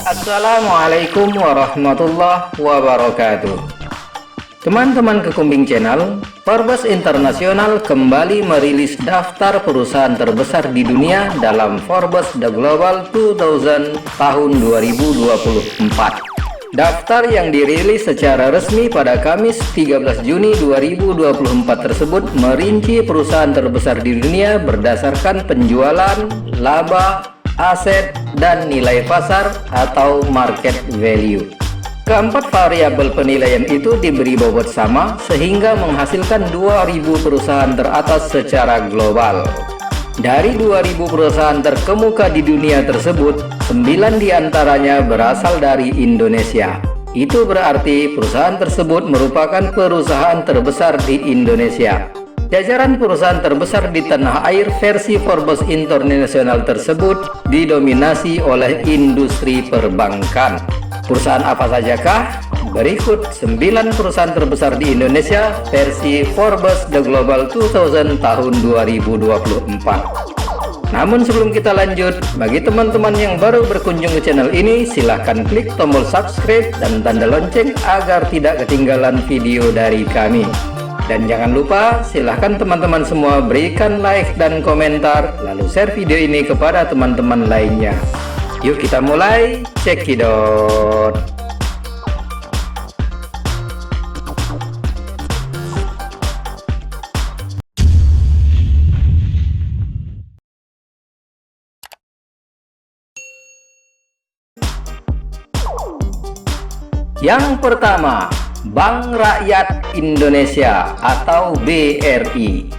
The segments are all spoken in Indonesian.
Assalamualaikum warahmatullahi wabarakatuh. Teman-teman Kekumbing Channel, Forbes International kembali merilis daftar perusahaan terbesar di dunia dalam Forbes The Global 2000 tahun 2024. Daftar yang dirilis secara resmi pada Kamis 13 Juni 2024 tersebut merinci perusahaan terbesar di dunia berdasarkan penjualan, laba, aset, dan nilai pasar atau market value. Keempat variabel penilaian itu diberi bobot sama sehingga menghasilkan 2000 perusahaan teratas secara global. Dari 2000 perusahaan terkemuka di dunia tersebut, 9 diantaranya berasal dari Indonesia. Itu berarti perusahaan tersebut merupakan perusahaan terbesar di Indonesia. Jajaran perusahaan terbesar di tanah air versi Forbes International tersebut didominasi oleh industri perbankan. Perusahaan apa sajakah? Berikut 9 perusahaan terbesar di Indonesia versi Forbes The Global 2000 tahun 2024. Namun sebelum kita lanjut, bagi teman-teman yang baru berkunjung ke channel ini, silahkan klik tombol subscribe dan tanda lonceng agar tidak ketinggalan video dari kami. Dan jangan lupa, silahkan teman-teman semua berikan like dan komentar, lalu share video ini kepada teman-teman lainnya. Yuk kita mulai, cekidot. Yang pertama, Bank Rakyat Indonesia atau BRI.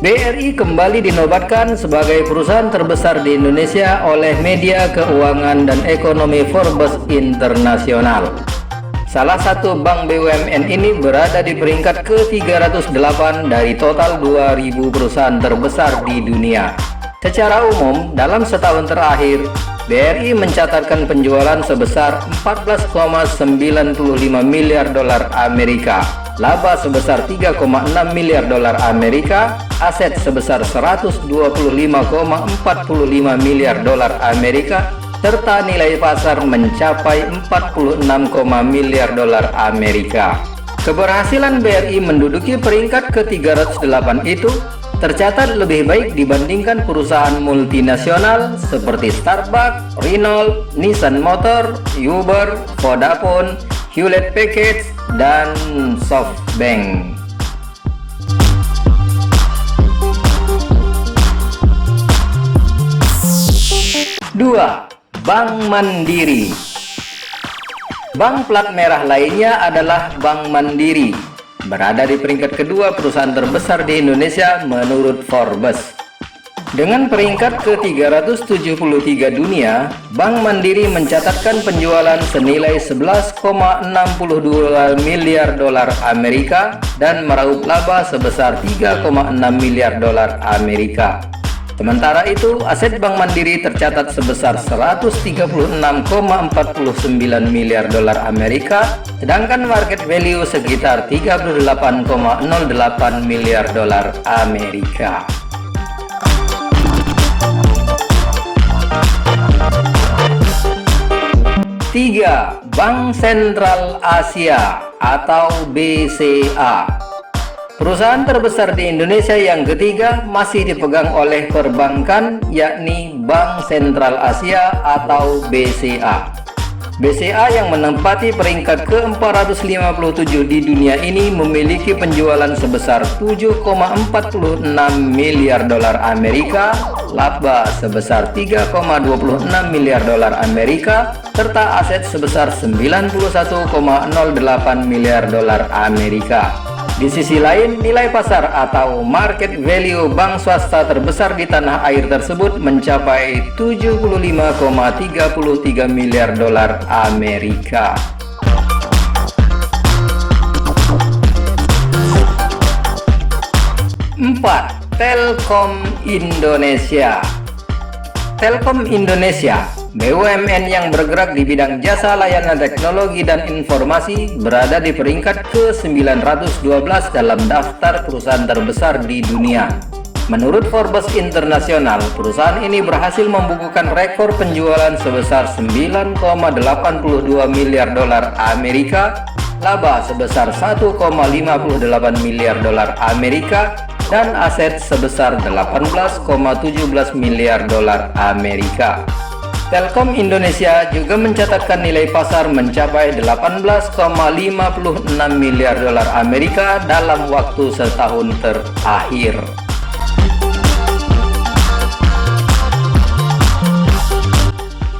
BRI kembali dinobatkan sebagai perusahaan terbesar di Indonesia oleh media keuangan dan ekonomi Forbes International. Salah satu bank BUMN ini berada di peringkat ke-308 dari total 2000 perusahaan terbesar di dunia. Secara umum, dalam setahun terakhir, BRI mencatatkan penjualan sebesar 14,95 miliar dolar Amerika, laba sebesar 3,6 miliar dolar Amerika, aset sebesar 125,45 miliar dolar Amerika, serta nilai pasar mencapai 46, miliar dolar Amerika. Keberhasilan BRI menduduki peringkat ke-308 itu tercatat lebih baik dibandingkan perusahaan multinasional seperti Starbucks, Renault, Nissan Motor, Uber, Vodafone, Hewlett Packard, dan SoftBank. Dua, Bank Mandiri. Bank plat merah lainnya adalah Bank Mandiri, berada di peringkat kedua perusahaan terbesar di Indonesia menurut Forbes. Dengan peringkat ke-373 dunia, Bank Mandiri mencatatkan penjualan senilai 11,62 miliar dolar Amerika dan meraup laba sebesar 3,6 miliar dolar Amerika. Sementara itu, aset Bank Mandiri tercatat sebesar 136,49 miliar dolar Amerika, sedangkan market value sekitar 38,08 miliar dolar Amerika. Tiga, Bank Sentral Asia atau BCA. Perusahaan terbesar di Indonesia yang ketiga masih dipegang oleh perbankan, yakni Bank Sentral Asia atau BCA. BCA yang menempati peringkat ke-457 di dunia ini memiliki penjualan sebesar 7,46 miliar dolar Amerika, laba sebesar 3,26 miliar dolar Amerika, serta aset sebesar 91,08 miliar dolar Amerika. Di sisi lain, nilai pasar atau market value bank swasta terbesar di tanah air tersebut mencapai 75,33 miliar dolar Amerika. 4. Telkom Indonesia. Telkom Indonesia, BUMN yang bergerak di bidang jasa layanan teknologi dan informasi, berada di peringkat ke-912 dalam daftar perusahaan terbesar di dunia. Menurut Forbes Internasional, perusahaan ini berhasil membukukan rekor penjualan sebesar 9,82 miliar dolar Amerika, laba sebesar 1,58 miliar dolar Amerika, dan aset sebesar 18,17 miliar dolar Amerika. Telkom Indonesia juga mencatatkan nilai pasar mencapai 18,56 miliar dolar Amerika dalam waktu setahun terakhir.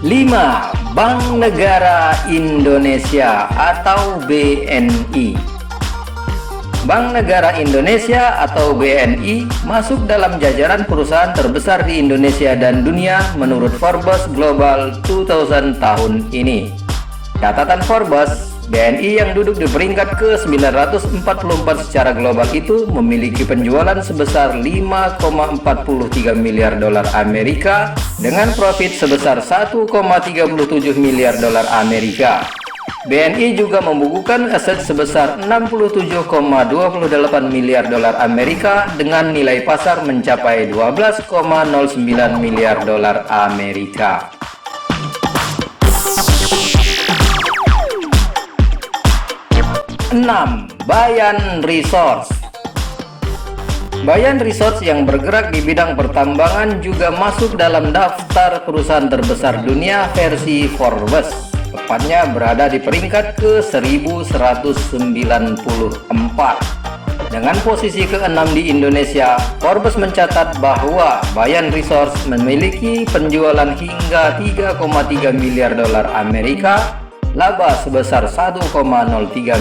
5. Bank Negara Indonesia atau BNI. Bank Negara Indonesia atau BNI masuk dalam jajaran perusahaan terbesar di Indonesia dan dunia menurut Forbes Global 2000 tahun ini. Catatan Forbes, BNI yang duduk di peringkat ke-944 secara global itu memiliki penjualan sebesar 5,43 miliar dolar Amerika dengan profit sebesar 1,37 miliar dolar Amerika. BNI juga membukukan aset sebesar 67,28 miliar dolar Amerika dengan nilai pasar mencapai 12,09 miliar dolar Amerika. 6. Bayan Resource. Bayan Resource yang bergerak di bidang pertambangan juga masuk dalam daftar perusahaan terbesar dunia versi Forbes. Tepatnya berada di peringkat ke-1194. Dengan posisi ke-6 di Indonesia, Forbes mencatat bahwa Bayan Resource memiliki penjualan hingga 3,3 miliar dolar Amerika, laba sebesar 1,03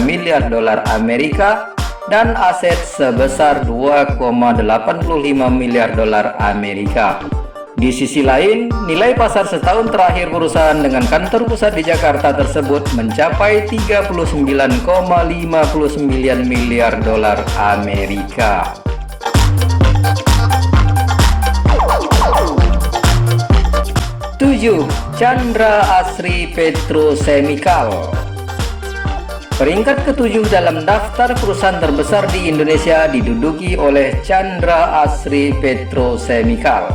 miliar dolar Amerika, dan aset sebesar 2,85 miliar dolar Amerika. Di sisi lain, nilai pasar setahun terakhir perusahaan dengan kantor pusat di Jakarta tersebut mencapai 39,59 miliar dolar Amerika. 7. Chandra Asri Petrochemical. Peringkat ke-7 dalam daftar perusahaan terbesar di Indonesia diduduki oleh Chandra Asri Petrochemical.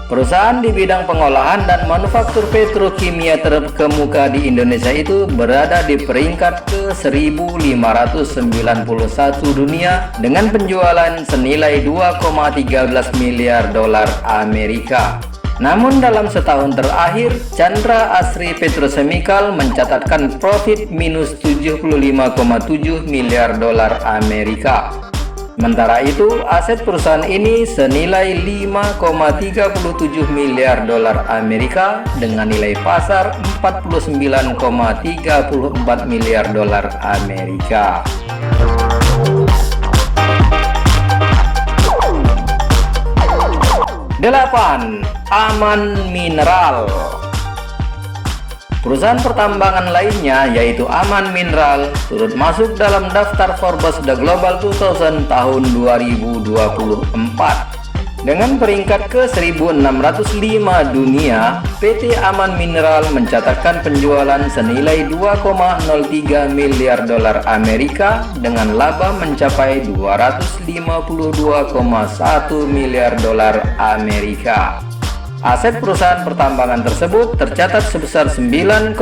Perusahaan di bidang pengolahan dan manufaktur petrokimia terkemuka di Indonesia itu berada di peringkat ke-1591 dunia dengan penjualan senilai 2,13 miliar dolar Amerika. Namun dalam setahun terakhir, Chandra Asri Petrochemical mencatatkan profit minus 75,7 miliar dolar Amerika. Sementara itu, aset perusahaan ini senilai 5,37 miliar dolar Amerika dengan nilai pasar 49,34 miliar dolar Amerika. 8. Aman Mineral. Perusahaan pertambangan lainnya yaitu Aman Mineral turut masuk dalam daftar Forbes The Global 2000 tahun 2024. Dengan peringkat ke-1605 dunia, PT Aman Mineral mencatatkan penjualan senilai 2,03 miliar dolar Amerika dengan laba mencapai 252,1 miliar dolar Amerika. Aset perusahaan pertambangan tersebut tercatat sebesar 9,86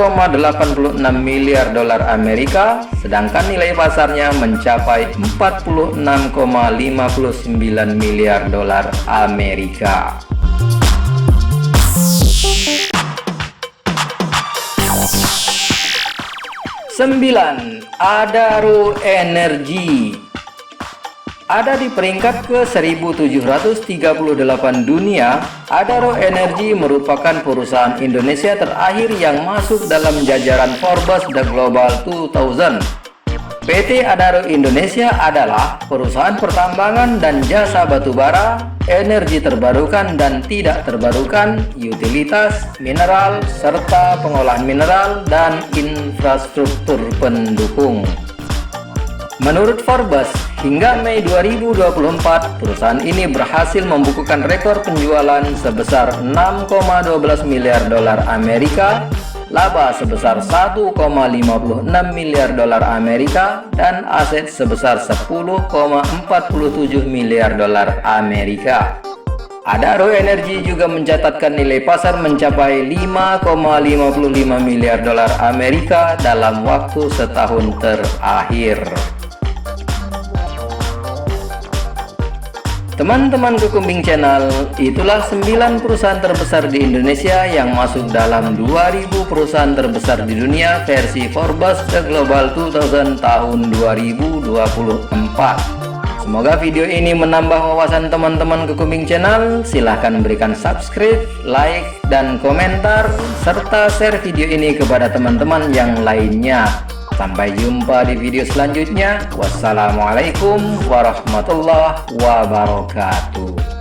miliar dolar Amerika, sedangkan nilai pasarnya mencapai 46,59 miliar dolar Amerika. 9. Adaro Energy. Ada di peringkat ke-1738 dunia, Adaro Energy merupakan perusahaan Indonesia terakhir yang masuk dalam jajaran Forbes The Global 2000. PT Adaro Indonesia adalah perusahaan pertambangan dan jasa batubara, energi terbarukan dan tidak terbarukan, utilitas, mineral, serta pengolahan mineral dan infrastruktur pendukung. Menurut Forbes, hingga Mei 2024, perusahaan ini berhasil membukukan rekor penjualan sebesar 6,12 miliar dolar Amerika, laba sebesar 1,56 miliar dolar Amerika, dan aset sebesar 10,47 miliar dolar Amerika. Adaro Energy juga mencatatkan nilai pasar mencapai 5,55 miliar dolar Amerika dalam waktu setahun terakhir. Teman-teman Kekumbing Channel, itulah 9 perusahaan terbesar di Indonesia yang masuk dalam 2000 perusahaan terbesar di dunia versi Forbes The Global 2000 tahun 2024. Semoga video ini menambah wawasan teman-teman Kekumbing Channel. Silahkan berikan subscribe, like, dan komentar, serta share video ini kepada teman-teman yang lainnya. Sampai jumpa di video selanjutnya. Wassalamualaikum warahmatullahi wabarakatuh.